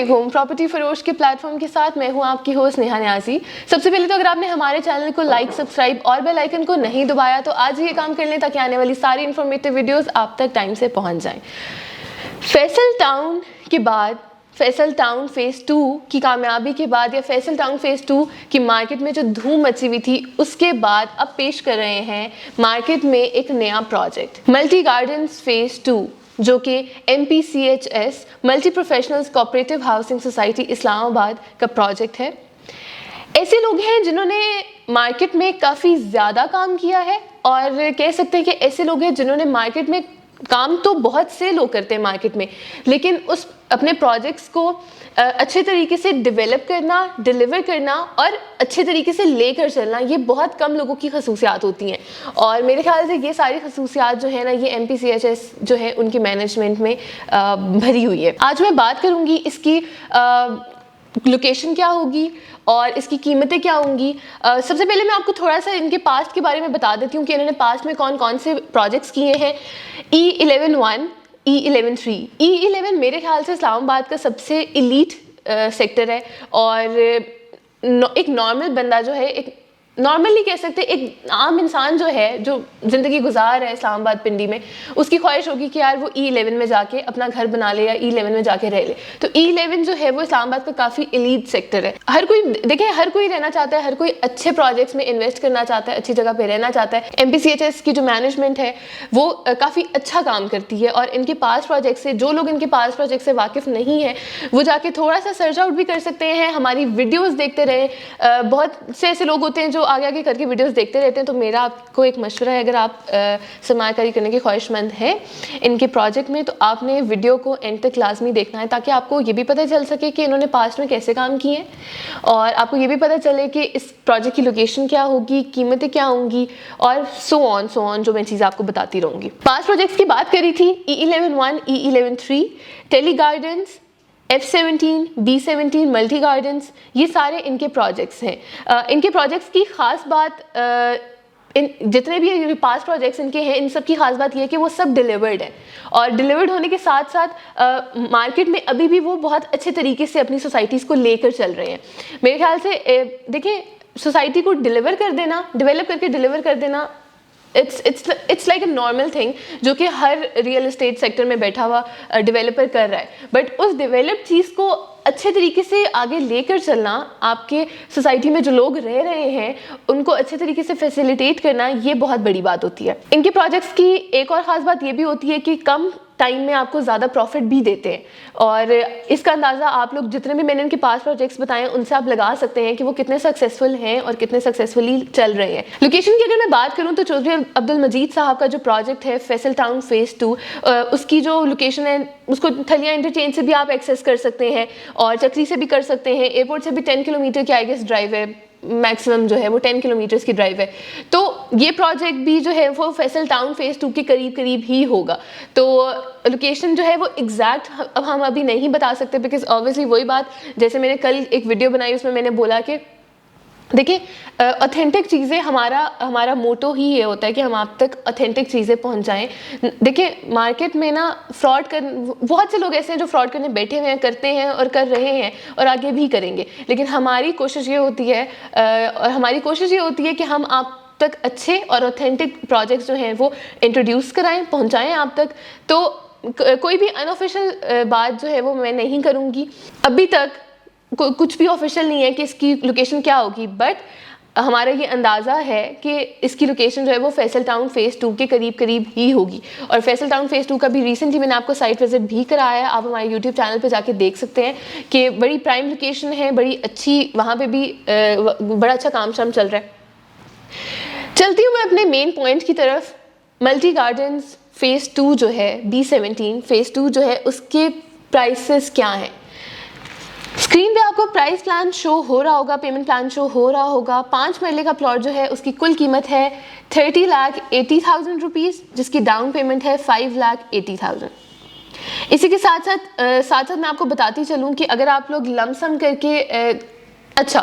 علیکم، پراپرٹی فروش کے پلیٹ فارم کے ساتھ میں ہوں آپ کی ہوسٹ نیہا نیازی۔ سب سے پہلے تو اگر آپ نے ہمارے چینل کو لائک، سبسکرائب اور بیل آئیکن کو نہیں دبایا تو آج ہی یہ کام کر لیں تاکہ آنے والی ساری انفارمیٹیو ویڈیوز آپ تک ٹائم سے پہنچ جائیں۔ فیصل ٹاؤن کے بعد، فیصل ٹاؤن فیز 2 کی کامیابی کے بعد یا فیصل ٹاؤن فیز 2 کی مارکیٹ میں جو دھوم مچی ہوئی تھی اس کے بعد اب پیش کر رہے ہیں مارکیٹ میں ایک نیا پروجیکٹ ملٹی گارڈنز فیز 2، جو کہ MPCHS multi professionals cooperative housing society Islamabad کا پروجیکٹ ہے۔ ایسے لوگ ہیں جنہوں نے مارکیٹ میں کافی زیادہ کام کیا ہے، اور کہہ سکتے ہیں کہ ایسے لوگ ہیں جنہوں نے مارکیٹ میں کام تو بہت سے لوگ کرتے ہیں مارکیٹ میں، لیکن اس اپنے پروجیکٹس کو اچھے طریقے سے ڈیولپ کرنا، ڈیلیور کرنا اور اچھے طریقے سے لے کر چلنا، یہ بہت کم لوگوں کی خصوصیات ہوتی ہیں، اور میرے خیال سے یہ ساری خصوصیات جو ہے نا، یہ MPCHS جو ہے ان کی مینجمنٹ میں بھری ہوئی ہے۔ آج میں بات کروں گی اس کی لوکیشن کیا ہوگی اور اس کی قیمتیں کیا ہوں گی۔ سب سے پہلے میں آپ کو تھوڑا سا ان کے پاسٹ کے بارے میں بتا دیتی ہوں کہ انہوں نے پاسٹ میں کون کون سے پروجیکٹس کیے ہیں۔ E11-1، E11-3، E11 میرے خیال سے اسلام آباد کا سب سے ایلیٹ سیکٹر ہے، اور ایک نارمل بندہ جو ہے، ایک نارمل نہیں کہہ سکتے، ایک عام انسان جو ہے، جو زندگی گزار رہا ہے اسلام آباد پنڈی میں، اس کی خواہش ہوگی کہ یار وہ E11 میں جا کے اپنا گھر بنا لے یا E11 میں جا کے رہ لے۔ تو E11 جو ہے وہ اسلام آباد کا کافی ایلیٹ سیکٹر ہے۔ ہر کوئی دیکھیں، ہر کوئی رہنا چاہتا ہے، ہر کوئی اچھے پروجیکٹس میں انویسٹ کرنا چاہتا ہے، اچھی جگہ پہ رہنا چاہتا ہے۔ MPCHS کی جو مینجمنٹ ہے وہ کافی اچھا کام کرتی ہے، اور ان کے پاس پروجیکٹ سے، جو لوگ ان کے پاس پروجیکٹ سے واقف نہیں ہیں وہ جا کے تھوڑا سا سرچ آؤٹ بھی کر سکتے ہیں، ہماری ویڈیوز دیکھتے رہیں۔ بہت سے ایسے لوگ ہوتے ہیں جو آگے آگے کر کے ویڈیوز دیکھتے رہتے ہیں، تو میرا آپ کو ایک مشورہ ہے، اگر آپ سرمایہ کاری کرنے کی خواہش مند ہیں ان کے پروجیکٹ میں، تو آپ نے ویڈیو کو اینڈ تک لازمی دیکھنا ہے، تاکہ آپ کو یہ بھی پتہ چل سکے کہ انہوں نے پاسٹ میں کیسے کام کیے ہیں، اور آپ کو یہ بھی پتہ چلے کہ اس پروجیکٹ کی لوکیشن کیا ہوگی، قیمتیں کیا ہوں گی، اور سو آن جو میں چیزیں آپ کو بتاتی رہوں گی۔ پاسٹ پروجیکٹس کی بات کری تھی، E11-1، E11-3، ٹیلی gardens, F17، B17 multi gardens, یہ سارے ان کے پروجیکٹس ہیں۔ ان کے پروجیکٹس کی خاص بات، جتنے بھی پاسٹ پروجیکٹس ان کے ہیں، ان سب کی خاص بات یہ ہے کہ وہ سب ڈیلیورڈ ہیں، اور ڈیلیورڈ ہونے کے ساتھ ساتھ مارکیٹ میں ابھی بھی وہ بہت اچھے طریقے سے اپنی سوسائٹیز کو لے کر چل رہے ہیں۔ میرے خیال سے دیکھیں، سوسائٹی کو ڈیلیور کر دینا، ڈیولپ کر کے ڈیلیور کر دینا، it's like a normal thing, جو کہ ہر ریئل اسٹیٹ سیکٹر میں بیٹھا ہوا ڈیولپر کر رہا ہے، بٹ اس ڈیولپڈ چیز کو اچھے طریقے سے آگے لے کر چلنا، آپ کے سوسائٹی میں جو لوگ رہ رہے ہیں ان کو اچھے طریقے سے فیسیلیٹیٹ کرنا، یہ بہت بڑی بات ہوتی ہے۔ ان کے پروجیکٹس کی ایک اور خاص بات یہ بھی ہوتی ہے کہ کم ٹائم میں آپ کو زیادہ پروفٹ بھی دیتے ہیں، اور اس کا اندازہ آپ لوگ جتنے بھی میں نے ان کے پاس پروجیکٹس بتائے ہیں ان سے آپ لگا سکتے ہیں کہ وہ کتنے سکسیزفل ہیں اور کتنے سکسیزفلی چل رہے ہیں۔ لوکیشن کی اگر میں بات کروں تو چودھری عبدالمجید صاحب کا جو پروجیکٹ ہے فیصل ٹاؤن فیز 2، اس کی جو لوکیشن ہے اس کو تھلیاں انٹرچینج سے بھی آپ ایکسیس کر سکتے ہیں، اور چکری سے بھی کر سکتے ہیں، ایئرپورٹ سے بھی 10 کلومیٹر کی آئی گیس ڈرائیو ہے، میکسیمم جو ہے وہ 10 کلومیٹرز کی ڈرائیو ہے۔ تو یہ پروجیکٹ بھی جو ہے وہ فیصل ٹاؤن فیز 2 کے قریب ہی ہوگا۔ تو لوکیشن جو ہے وہ ایگزیکٹ اب ہم ابھی نہیں بتا سکتے، بیکاز آبویسلی وہی بات، جیسے میں نے کل ایک ویڈیو بنائی اس میں میں نے بولا کہ دیکھیں، اوتھینٹک چیزیں ہمارا موٹو ہی یہ ہوتا ہے کہ ہم آپ تک اوتھینٹک چیزیں پہنچائیں۔ دیکھیں، مارکیٹ میں نا بہت سے لوگ ایسے ہیں جو فراڈ کرنے بیٹھے ہوئے ہیں، کرتے ہیں اور کر رہے ہیں اور آگے بھی کریں گے، لیکن ہماری کوشش یہ ہوتی ہے کہ ہم آپ تک اچھے اور اوتھینٹک پروجیکٹس جو ہیں وہ انٹروڈیوس کرائیں، پہنچائیں آپ تک۔ تو کوئی بھی انآفیشیل بات جو ہے وہ میں نہیں کروں گی، ابھی تک کچھ بھی آفیشیل نہیں ہے کہ اس کی لوکیشن کیا ہوگی، بٹ ہمارا یہ اندازہ ہے کہ اس کی لوکیشن جو ہے وہ فیصل ٹاؤن فیز 2 کے قریب ہی ہوگی، اور فیصل ٹاؤن فیز 2 کا بھی ریسنٹلی میں نے آپ کو سائٹ وزٹ بھی کرایا ہے، آپ ہمارے یوٹیوب چینل پہ جا کے دیکھ سکتے ہیں کہ بڑی پرائم لوکیشن ہے، بڑی اچھی، وہاں پہ بھی بڑا اچھا کام شام چل رہا ہے۔ چلتی ہوں میں اپنے مین پوائنٹ کی طرف۔ ملٹی گارڈنز فیز 2 جو ہے، B17 فیز 2 جو ہے، اس کے پرائسز کیا ہیں؟ اسکرین پہ آپ کو پرائس پلان شو ہو رہا ہوگا، پیمنٹ پلان شو ہو رہا ہوگا۔ 5 مرلے کا پلاٹ جو ہے اس کی کل قیمت ہے 30,80,000 روپیز، جس کی ڈاؤن پیمنٹ ہے 5,80,000۔ اسی کے ساتھ ساتھ میں آپ کو بتاتی چلوں کہ اگر آپ لوگ لم سم کر کے، اچھا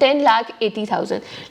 10,80,000।